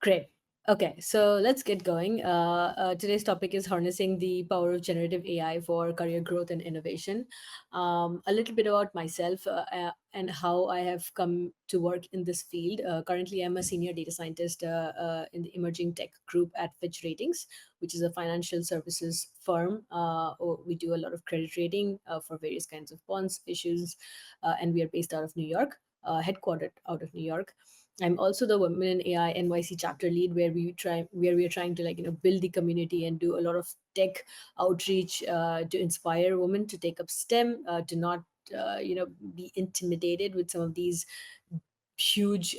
Great. Okay, so let's get going. Today's topic is harnessing the power of generative AI for career growth and innovation. A little bit about myself and how I have come to work in this field. Currently, I'm a senior data scientist in the emerging tech group at Fitch Ratings, which is a financial services firm. We do a lot of credit rating for various kinds of bonds issues, and we are based out of New York, headquartered out of New York. I'm also the Women in AI NYC chapter lead, where we are trying to build the community and do a lot of tech outreach to inspire women to take up STEM, to not be intimidated with some of these huge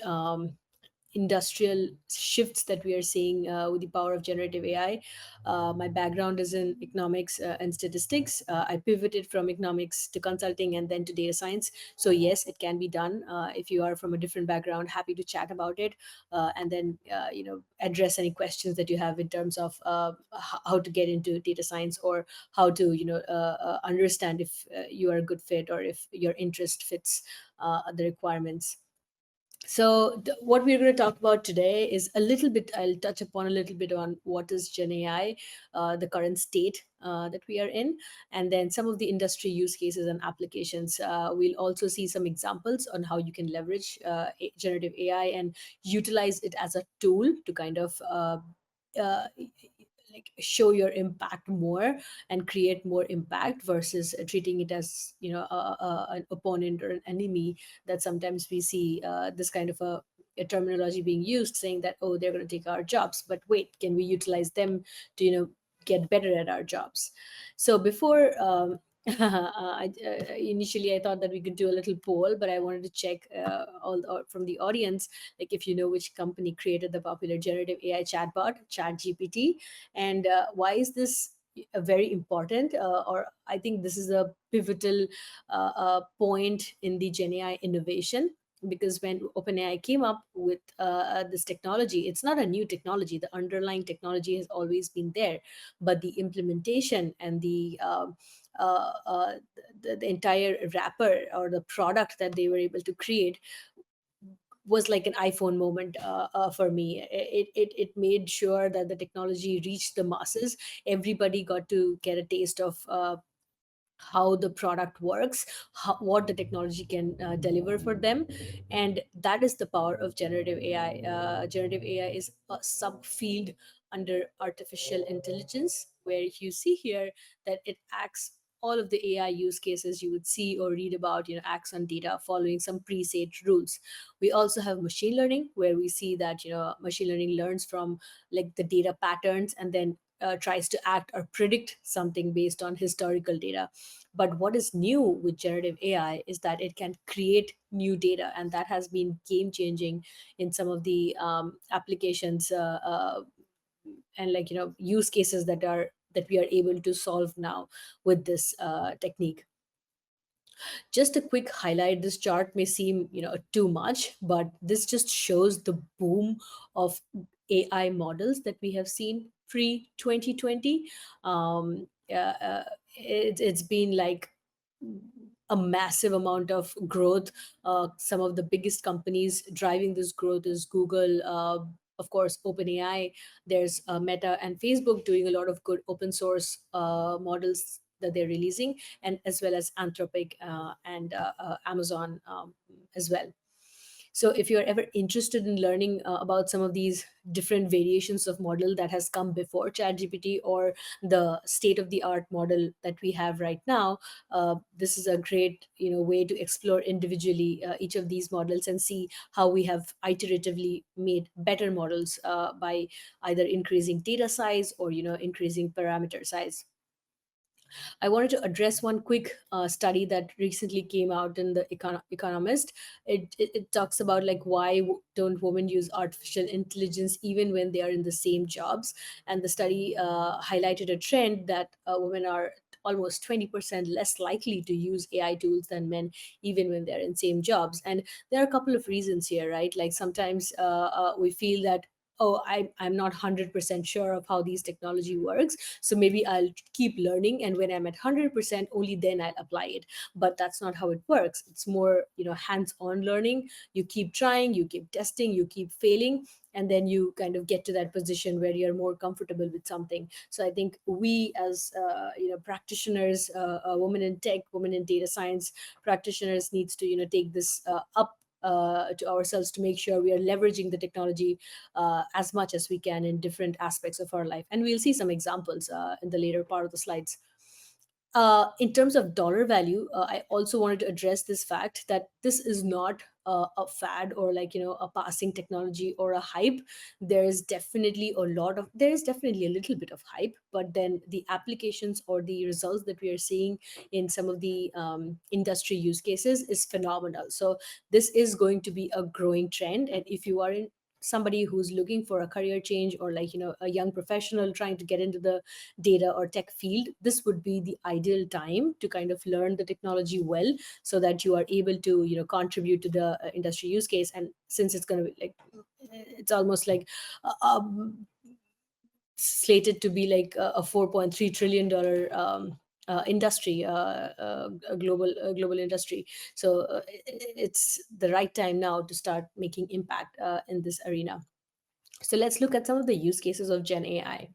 industrial shifts that we are seeing with the power of generative AI. My background is in economics and statistics. I pivoted from economics to consulting and then to data science. So yes, it can be done. If you are from a different background, happy to chat about it, and then address any questions that you have in terms of how to get into data science, or how to understand if you are a good fit, or if your interest fits the requirements. So what we're going to talk about today is a little bit, I'll touch upon a little bit on what is Gen AI, the current state that we are in, and then some of the industry use cases and applications. We'll also see some examples on how you can leverage generative AI and utilize it as a tool to kind of uh, like show your impact more and create more impact, versus treating it as an opponent or an enemy, that sometimes we see this kind of a terminology being used, saying that, oh, they're going to take our jobs, but wait, can we utilize them to get better at our jobs? So before initially I thought that we could do a little poll, but I wanted to check all from the audience, like if you know which company created the popular generative AI chatbot, ChatGPT, and why is this very important, or I think this is a pivotal point in the Gen AI innovation. Because when OpenAI came up with this technology, it's not a new technology. The underlying technology has always been there, but the implementation and the entire wrapper or the product that they were able to create was like an iPhone moment for me. It made sure that the technology reached the masses. Everybody got to get a taste of how the product works, what the technology can deliver for them. And that is the power of generative AI. Generative AI is a subfield under artificial intelligence, where you see here that it acts, all of the AI use cases you would see or read about, acts on data following some preset rules. We also have machine learning, where we see that machine learning learns from like the data patterns, and then tries to act or predict something based on historical data. But what is new with generative AI is that it can create new data, and that has been game changing in some of the applications and use cases that we are able to solve now with this technique. Just a quick highlight, this chart may seem too much, but this just shows the boom of AI models that we have seen pre 2020. It's been like a massive amount of growth. Some of the biggest companies driving this growth is Google, of course, OpenAI. There's Meta and Facebook doing a lot of good open source models that they're releasing, and as well as Anthropic and Amazon as well. So if you're ever interested in learning about some of these different variations of model that has come before ChatGPT, or the state of the art model that we have right now, this is a great way to explore individually each of these models and see how we have iteratively made better models by either increasing data size or increasing parameter size. I wanted to address one quick study that recently came out in the Economist. It talks about like why don't women use artificial intelligence even when they are in the same jobs, and the study highlighted a trend that women are almost 20% less likely to use AI tools than men, even when they're in same jobs. And there are a couple of reasons here, right? Like sometimes we feel that oh, I'm not 100% sure of how these technology works, so maybe I'll keep learning, and when I'm at 100%, only then I'll apply it. But that's not how it works. It's more, hands-on learning. You keep trying, you keep testing, you keep failing, and then you kind of get to that position where you're more comfortable with something. So I think we, as practitioners, women in tech, women in data science practitioners, needs to take this up to ourselves, to make sure we are leveraging the technology as much as we can in different aspects of our life. And we'll see some examples in the later part of the slides. In terms of dollar value, I also wanted to address this fact that this is not a fad, or like a passing technology or a hype. There is definitely a little bit of hype, but then the applications or the results that we are seeing in some of the industry use cases is phenomenal. So this is going to be a growing trend, and if you are in somebody who's looking for a career change, or like a young professional trying to get into the data or tech field, this would be the ideal time to kind of learn the technology well, so that you are able to contribute to the industry use case. And since it's going to be like, it's almost like slated to be like a 4.3 trillion dollar industry, a global industry. So it's the right time now to start making impact in this arena. So let's look at some of the use cases of Gen AI.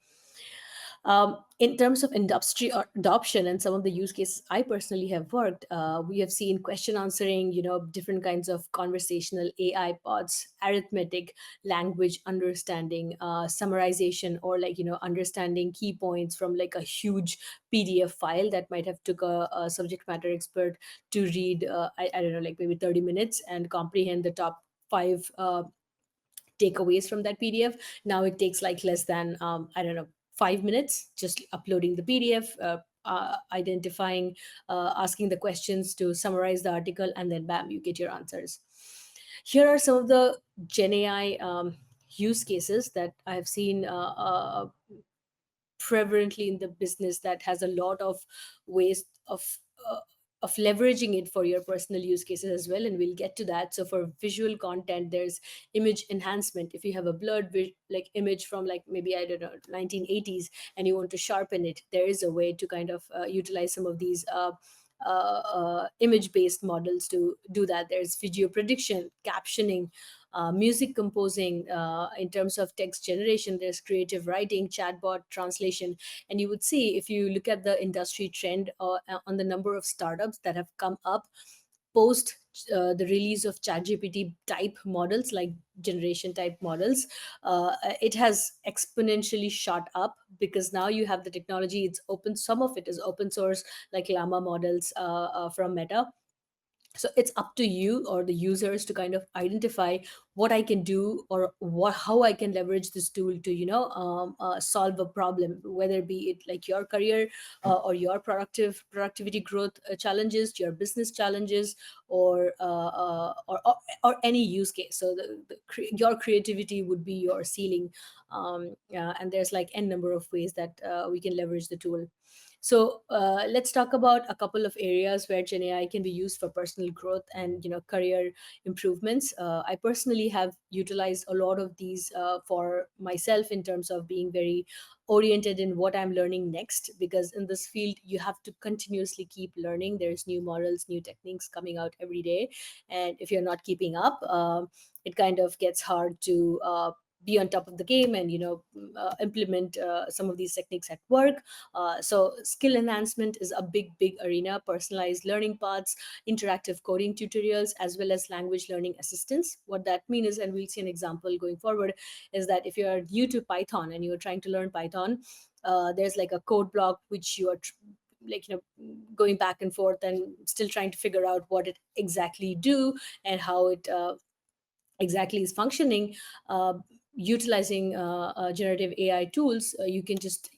In terms of industry or adoption and some of the use cases I personally have worked, we have seen question answering, different kinds of conversational AI pods, arithmetic, language understanding, summarization, or like, understanding key points from like a huge PDF file that might have took a subject matter expert to read, I don't know, like maybe 30 minutes and comprehend the top five takeaways from that PDF. Now it takes like less than I don't know, 5 minutes, just uploading the PDF, identifying, asking the questions to summarize the article, and then bam, you get your answers. Here are some of the Gen AI use cases that I have seen prevalently in the business, that has a lot of ways uh, of leveraging it for your personal use cases as well, and we'll get to that. So for visual content, there's image enhancement. If you have a blurred like image from like maybe I don't know 1980s, and you want to sharpen it, there is a way to kind of utilize some of these image based models to do that. There's video prediction, captioning, music composing. In terms of text generation, there's creative writing, chatbot translation. And you would see, if you look at the industry trend on the number of startups that have come up post the release of ChatGPT type models, like generation type models, it has exponentially shot up, because now you have the technology. It's open. Some of it is open source, like Llama models from Meta. So it's up to you or the users to kind of identify what I can do, or how I can leverage this tool to solve a problem, whether be it like your career or your productivity growth challenges, your business challenges, or any use case. So your creativity would be your ceiling. And there's like n number of ways that we can leverage the tool. So let's talk about a couple of areas where Gen AI can be used for personal growth and career improvements. I personally have utilized a lot of these for myself, in terms of being very oriented in what I'm learning next, because in this field you have to continuously keep learning. There's new models, new techniques coming out every day, and if you're not keeping up, it kind of gets hard to be on top of the game and implement some of these techniques at work. So skill enhancement is a big arena. Personalized learning paths, interactive coding tutorials, as well as language learning assistance. What that means is, and we'll see an example going forward, is that if you're new to Python and you're trying to learn Python, there's like a code block which you are like going back and forth and still trying to figure out what it exactly do and how it exactly is functioning. Utilizing generative AI tools, you can just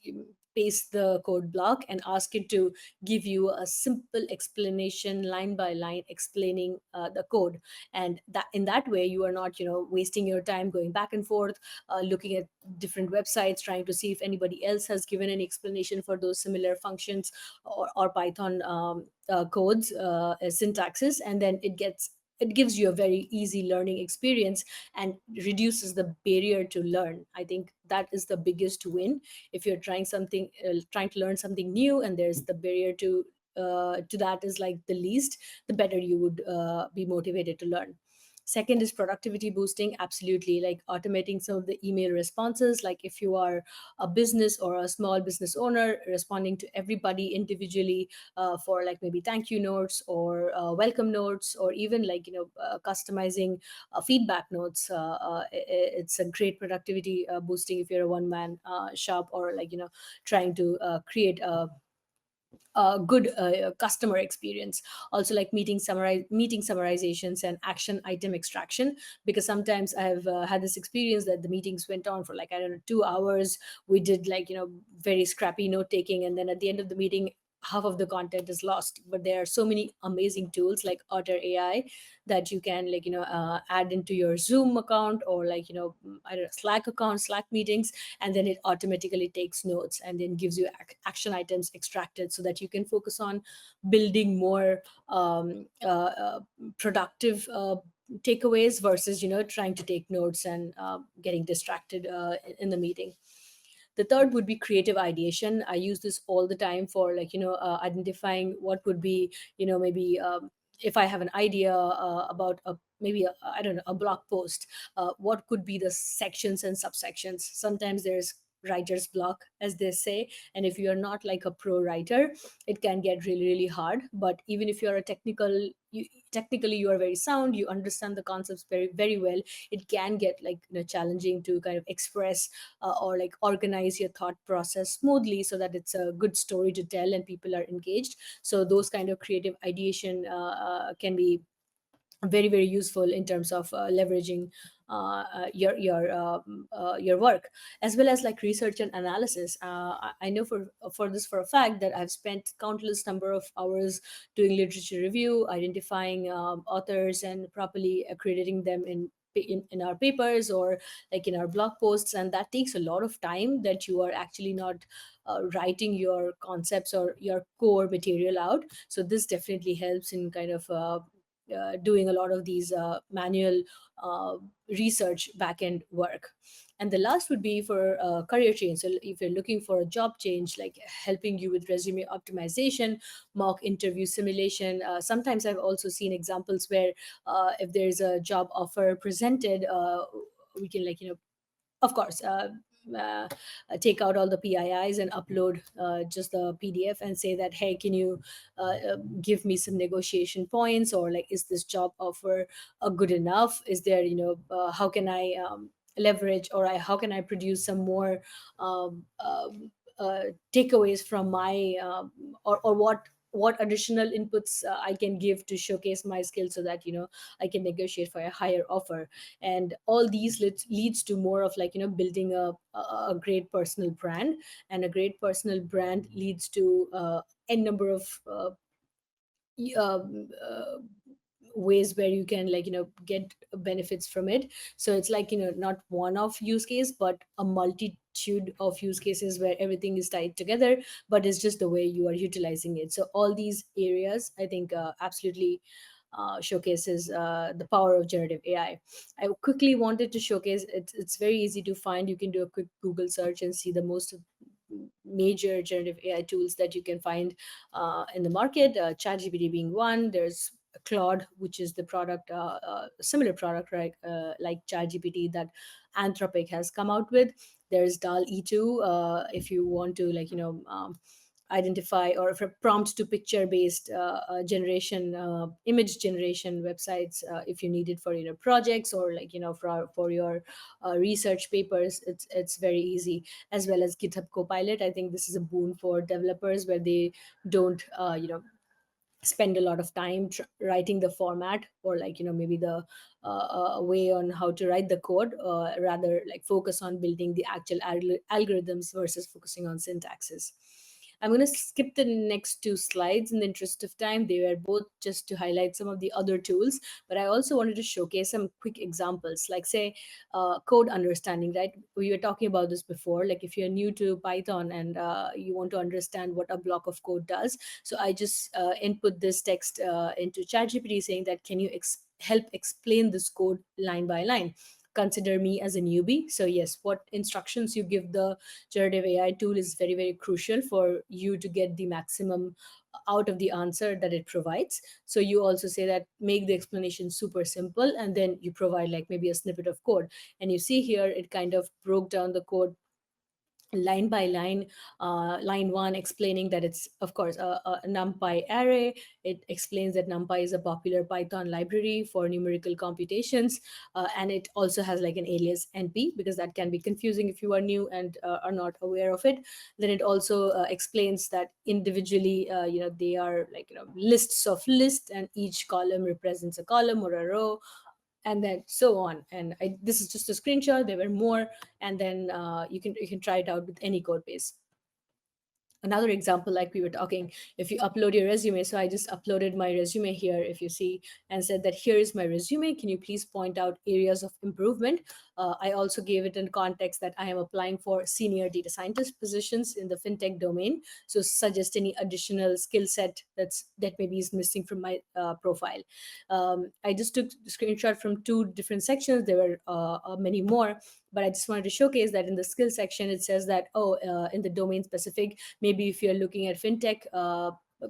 paste the code block and ask it to give you a simple explanation, line by line, explaining the code. And that, in that way, you are not wasting your time going back and forth, looking at different websites, trying to see if anybody else has given any explanation for those similar functions or Python codes, syntaxes, and then it gets it gives you a very easy learning experience and reduces the barrier to learn. I think that is the biggest win. If you're trying to learn something new, and there's the barrier to that is like the least, the better you would be motivated to learn. Second is productivity boosting. Absolutely, like automating some of the email responses. Like if you are a business or a small business owner, responding to everybody individually for like maybe thank you notes or welcome notes, or even like customizing feedback notes. It's a great productivity boosting if you're a one man shop, or like trying to create good customer experience. Also, like meeting summarizations and action item extraction, because sometimes I've had this experience that the meetings went on for like, I don't know, 2 hours. We did like very scrappy note taking, and then at the end of the meeting, half of the content is lost. But there are so many amazing tools like Otter AI that you can like add into your Zoom account, or like I don't know, Slack account, Slack meetings, and then it automatically takes notes and then gives you action items extracted, so that you can focus on building more productive takeaways, versus trying to take notes and getting distracted in the meeting. The third would be creative ideation. I use this all the time for like identifying what would be maybe if I have an idea about a maybe I don't know, a blog post, what could be the sections and subsections. Sometimes there's writer's block, as they say, and if you're not like a pro writer, it can get really really hard. But even if you're a technically you are very sound, you understand the concepts very very well, it can get like challenging to kind of express or like organize your thought process smoothly, so that it's a good story to tell and people are engaged. So those kind of creative ideation can be very very useful in terms of leveraging your work, as well as like research and analysis. I know for this for a fact that I've spent countless number of hours doing literature review, identifying authors and properly accrediting them in our papers, or like in our blog posts, and that takes a lot of time that you are actually not writing your concepts or your core material out. So this definitely helps in kind of doing a lot of these manual uh, research backend work. And the last would be for career change. So if you're looking for a job change, like helping you with resume optimization, mock interview simulation. Sometimes I've also seen examples where if there's a job offer presented, we can like of course uh, take out all the PIIs and upload just the PDF and say that, hey, can you give me some negotiation points, or like, is this job offer good enough? Is there how can I leverage, or how can I produce some more um, um, takeaways from my or what additional inputs I can give to showcase my skills, so that I can negotiate for a higher offer. And all these leads to more of like building a great personal brand, and a great personal brand leads to n number of um, ways where you can like get benefits from it. So it's like not one of use case, but a multitude of use cases where everything is tied together, but it's just the way you are utilizing it. So all these areas, I think, absolutely showcases the power of generative AI. I quickly wanted to showcase it's very easy to find. You can do a quick Google search and see the most major generative AI tools that you can find in the market. ChatGPT being one. There's Claude, which is the product, similar product, right, like ChatGPT that Anthropic has come out with. There's DALL-E 2, if you want to like identify, or for prompt to picture based generation, image generation websites, if you need it for projects, or like for your research papers. It's very easy. As well as GitHub Copilot, I think this is a boon for developers, where they don't spend a lot of time writing the format, or like maybe the way on how to write the code, rather like focus on building the actual algorithms versus focusing on syntaxes. I'm going to skip the next two slides in the interest of time. They were both just to highlight some of the other tools, but I also wanted to showcase some quick examples, like say code understanding, right? We were talking about this before. Like if you're new to Python and you want to understand what a block of code does, so I just input this text into ChatGPT saying that, can you help explain this code line by line. Consider me as a newbie. So yes, what instructions you give the generative AI tool is very, very crucial for you to get the maximum out of the answer that it provides. So you also say that make the explanation super simple, and then you provide like maybe a snippet of code. And you see here it kind of broke down the code line by line. Line one explaining that it's of course a numpy array. It explains that numpy is a popular Python library for numerical computations, and it also has like an alias np, because that can be confusing if you are new and are not aware of it. Then it also explains that individually, they are like, lists of lists, and each column represents a column or a row, and then so on. And this is just a screenshot, there were more. And then you can try it out with any code base. Another example, like we were talking, if you upload your resume, so I just uploaded my resume here, if you see, and said that here is my resume, can you please point out areas of improvement. I also gave it in context that I am applying for senior data scientist positions in the fintech domain, so suggest any additional skill set that maybe is missing from my profile. I just took the screenshot from two different sections, there were many more, but I just wanted to showcase that in the skill section it says that, in the domain specific, maybe if you're looking at fintech,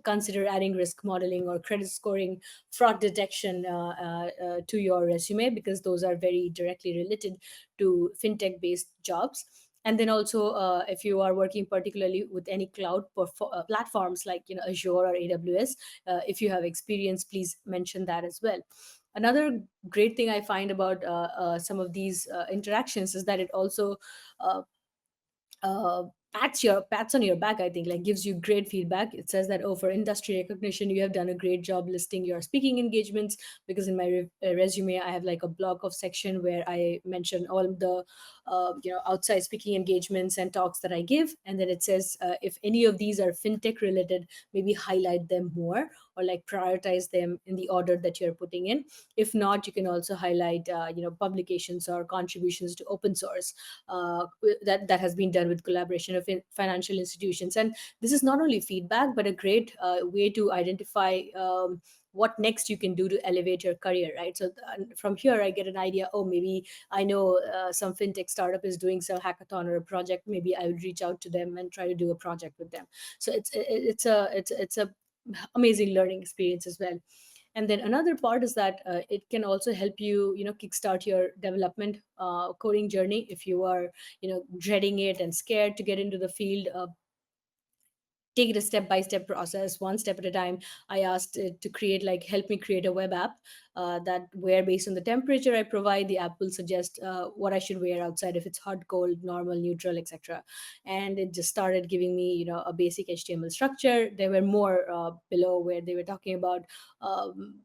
consider adding risk modeling or credit scoring, fraud detection to your resume, because those are very directly related to fintech based jobs. And then also, if you are working particularly with any platforms like, Azure or AWS, if you have experience, please mention that as well. Another great thing I find about some of these interactions is that it also uh, uh, pats on your back, I think, like gives you great feedback. It says that, oh, for industry recognition you have done a great job listing your speaking engagements, because in my resume I have like a block of section where I mention all the outside speaking engagements and talks that I give. And then it says, if any of these are fintech related, maybe highlight them more, or like prioritize them in the order that you're putting in. If not, you can also highlight publications or contributions to open source, that has been done with collaboration of financial institutions. And this is not only feedback, but a great way to identify what next you can do to elevate your career, right? So from here I get an idea, oh, maybe I know some fintech startup is doing some hackathon or a project, maybe I would reach out to them and try to do a project with them. So it's a amazing learning experience as well. And then another part is that it can also help you, kickstart your development coding journey. If you are, dreading it and scared to get into the field, take it a step by step process, one step at a time. I asked it to help me create a web app, that where based on the temperature I provide, the app will suggest what I should wear outside, if it's hot, cold, normal, neutral, etc. And it just started giving me, a basic HTML structure. There were more below where they were talking about, um,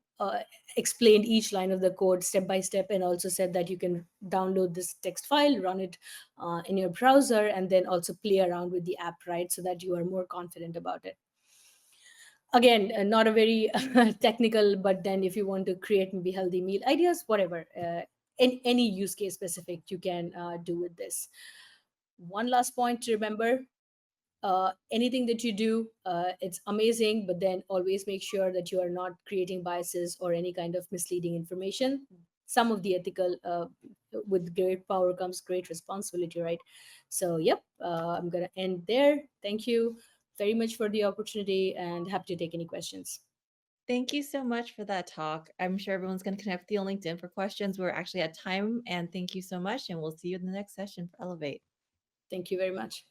explained each line of the code step by step, and also said that you can download this text file, run it in your browser, and then also play around with the app, right? So that you are more confident about it. Again, not a very technical, but then if you want to create maybe healthy meal ideas, whatever, any use case specific you can do with this. One last point to remember, anything that you do, it's amazing, but then always make sure that you are not creating biases or any kind of misleading information. Some of the ethical, with great power comes great responsibility, right? So yep, I'm gonna end there. Thank you very much for the opportunity, and happy to take any questions. Thank you so much for that talk. I'm sure everyone's going to connect with you on LinkedIn for questions. We're actually at time, and thank you so much. And we'll see you in the next session for Elevate. Thank you very much.